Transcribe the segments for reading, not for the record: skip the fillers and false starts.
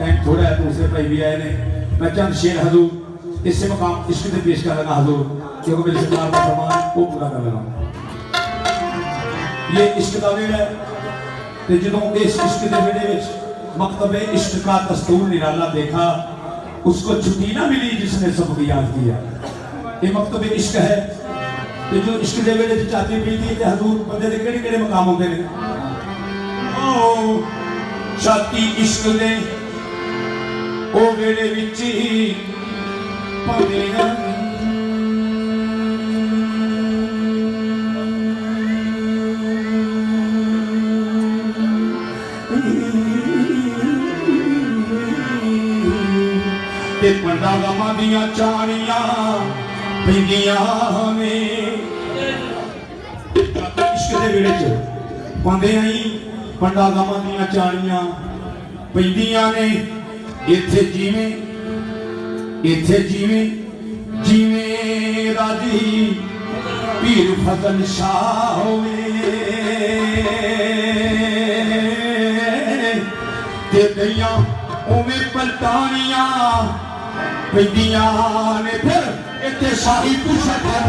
Time थोड़ा है, दूसरे भाई भी आए ने, मैं चंद शेर हजूर इससे मकाम इश्क से पेश कर लगा हजूर, क्योंकि मेरे सरकार का फरमान वो पूरा कर लगा। ये इश्क का वेल है ते जो इस इश्क के वेले विच मकतबे इश्क का दस्तूर निराला देखा, उसको छुट्टी ना मिली जिसने सबक याद किया। ये मकतबे इश्क है ते जो इश्क के वेले चाहती पीती ते हजूर बंदे दे केड़े-केड़े मकाम होंदे ने। ओ छाती इश्क दे ओ वेले विच ही पावेगा ते पंडा गमा दियां चानियां पैंदियां ने। इश्क दे वेले च पांदे आई पंडा गमा दियां चानियां पैंदियां ने। इत्थे जिवें जिवें राजी पीर फजल शाह होवे ते दइयां उवें पलटानियां पैंदियां ने। फिर इत्थे शाही कुशा कर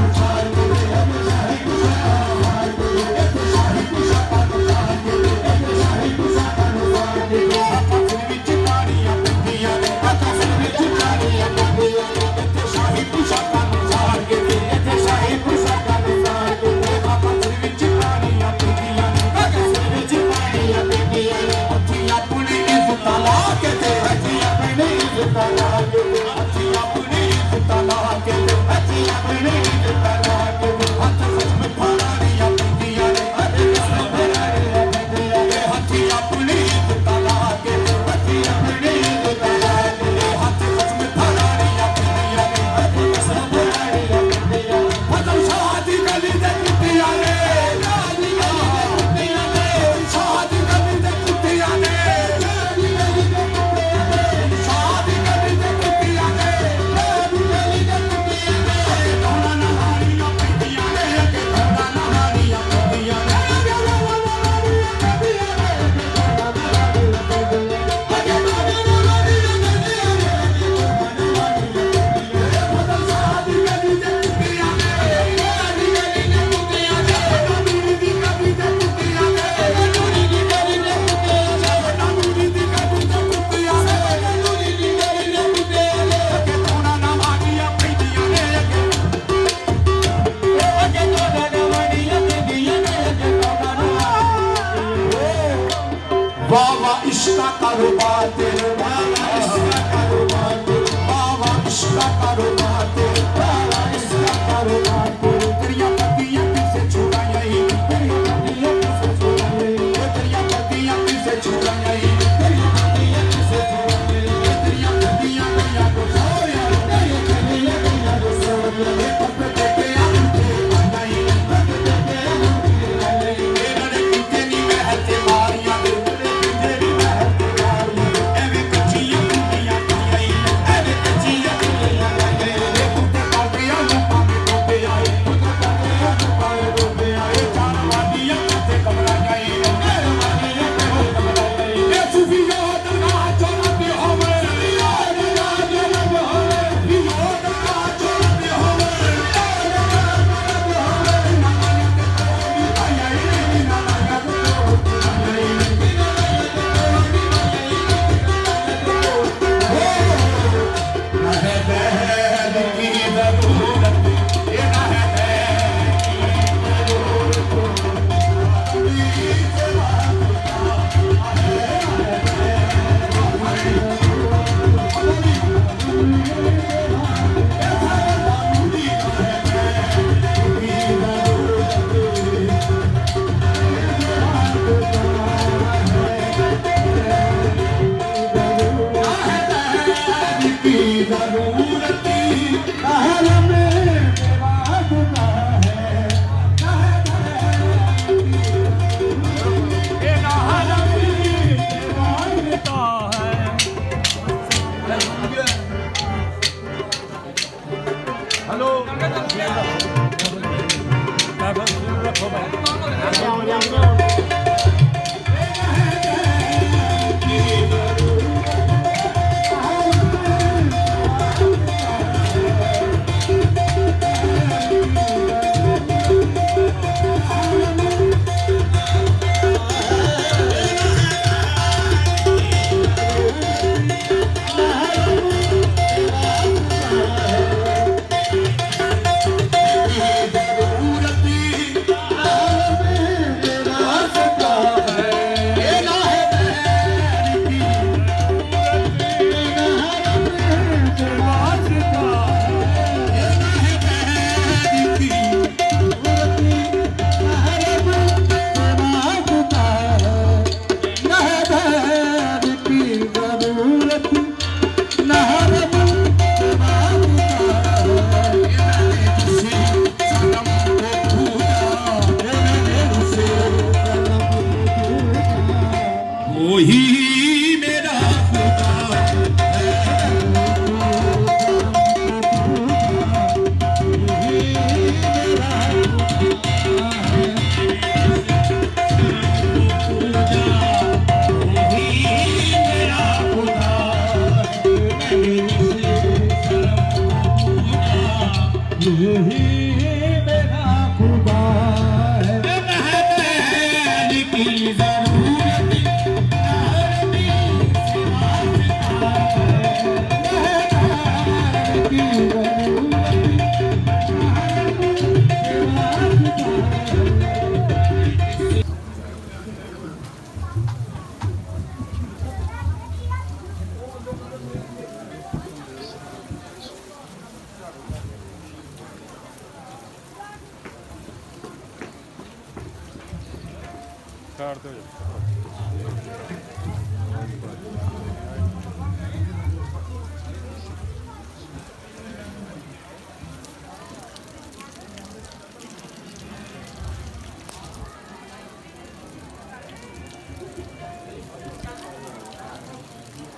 वही मेरा खुदा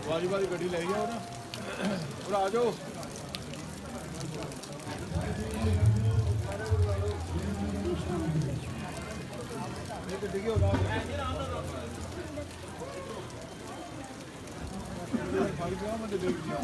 ਵਾਰੀ ਵਾਰੀ ਗੱਡੀ ਲੈ ਗਿਆ ਉਹ ਨਾ ਉਹ ਆ ਜਾਓ ਇਹ ਗੱਡੀ ਕੀ ਹੋ ਰਹਾ ਹੈ ਫੜ ਗਿਆ ਮੈਂ ਦੇਖ ਲਿਆ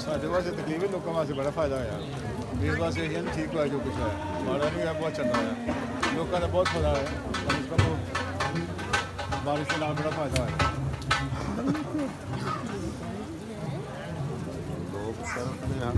ਸਾਡੇ ਵਾਸਤੇ ਤਕਲੀਫ ਹੈ ਲੋਕਾਂ ਵਾਸਤੇ ਬੜਾ ਫਾਇਦਾ ਹੋਇਆ ਵੀਰ ਵਾਸਤੇ ਇਹ ਨਹੀਂ ਠੀਕ ਹੋਇਆ ਜੋ ਕੁਛ ਹੈ ਮਾੜਾ ਨਹੀਂ ਹੋਇਆ ਬਹੁਤ ਚੰਗਾ ਹੋਇਆ ਲੋਕਾਂ ਦਾ ਬਹੁਤ ਫਾਇਦਾ ਹੋਇਆ ਕਮ ਸੇ ਕਮ ਬਾਰਿਸ਼ ਦੇ ਨਾਲ ਬੜਾ ਫਾਇਦਾ ਹੋਇਆ ਲੋਕ ਸਰਫ ਨੇ ਹਨ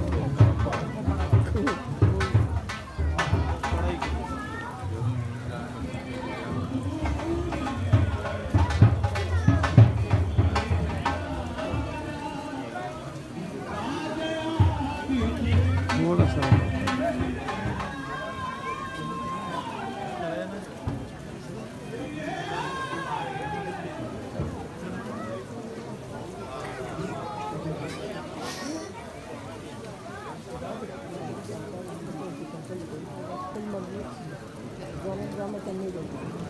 ड्रामा करने गई